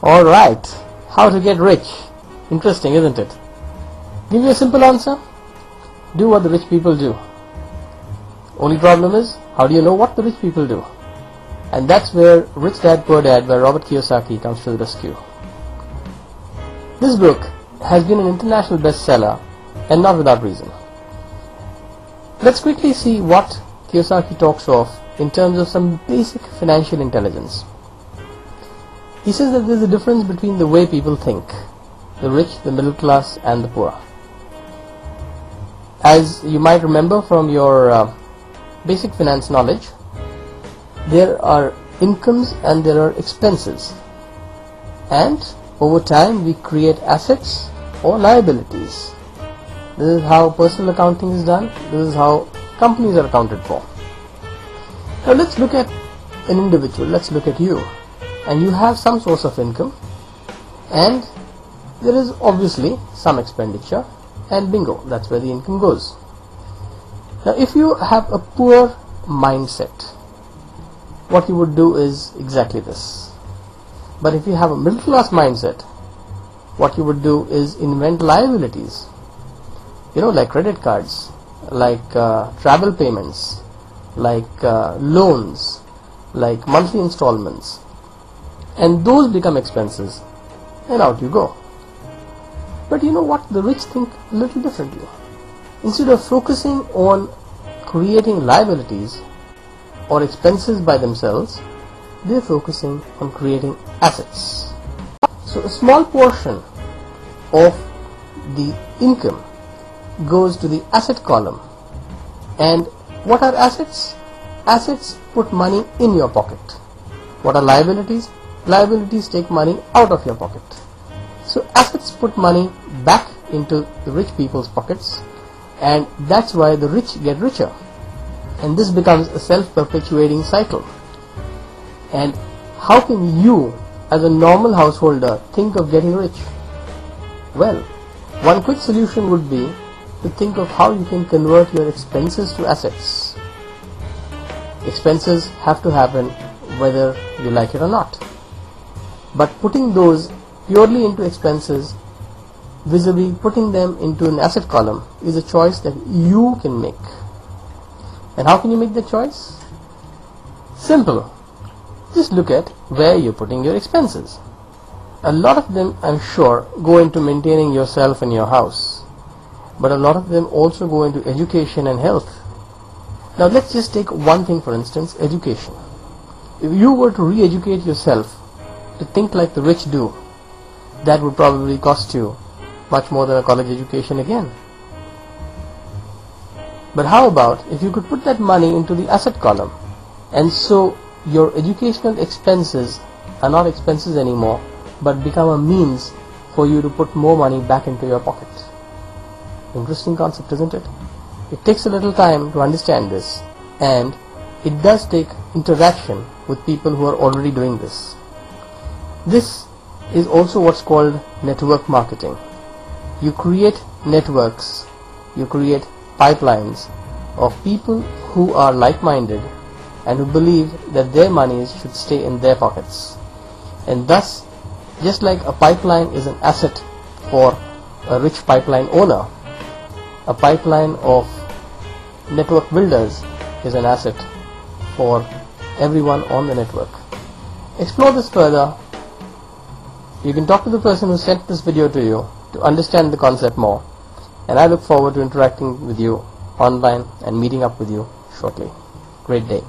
Alright, how to get rich. Interesting, isn't it? Give you a simple answer. Do what the rich people do. Only problem is, how do you know what the rich people do? And that's where Rich Dad Poor Dad by Robert Kiyosaki comes to the rescue. This book has been an international bestseller, and not without reason. Let's quickly see what Kiyosaki talks of in terms of some basic financial intelligence. He says that there is a difference between the way people think, the rich, the middle class, and the poor. As you might remember from your basic finance knowledge, there are incomes and there are expenses, and over time we create assets or liabilities. This is how personal accounting is done. This is how companies are accounted for. Now let's look at an individual. Let's look at you, and you have some source of income, and there is obviously some expenditure, and bingo, that's where the income goes. Now if you have a poor mindset, what you would do is exactly this. But if you have a middle class mindset, what you would do is invent liabilities, like credit cards, like travel payments, like loans, like monthly installments, and those become expenses, and out you go. But you know what? The rich think a little differently. Instead of focusing on creating liabilities or expenses by themselves, they're focusing on creating assets. So a small portion of the income goes to the asset column. And what are assets? Assets put money in your pocket. What are liabilities? Liabilities take money out of your pocket. So assets put money back into the rich people's pockets, and that's why the rich get richer. And this becomes a self-perpetuating cycle. And how can you, as a normal householder, think of getting rich? Well, one quick solution would be to think of how you can convert your expenses to assets. Expenses have to happen whether you like it or not. But putting those purely into expenses vis-a-vis putting them into an asset column is a choice that you can make. And how can you make that choice? Simple. Just look at where you're putting your expenses. A lot of them, I'm sure, go into maintaining yourself and your house. But a lot of them also go into education and health. Now let's just take one thing, for instance, education. If you were to re-educate yourself to think like the rich do, that would probably cost you much more than a college education again. But how about if you could put that money into the asset column, and so your educational expenses are not expenses anymore, but become a means for you to put more money back into your pocket. Interesting concept, isn't it? It takes a little time to understand this, and it does take interaction with people who are already doing this. This is also what's called network marketing. You create networks, you create pipelines of people who are like-minded and who believe that their monies should stay in their pockets. And thus, just like a pipeline is an asset for a rich pipeline owner, a pipeline of network builders is an asset for everyone on the network. Explore this further. You can talk to the person who sent this video to you to understand the concept more, and I look forward to interacting with you online and meeting up with you shortly. Great day.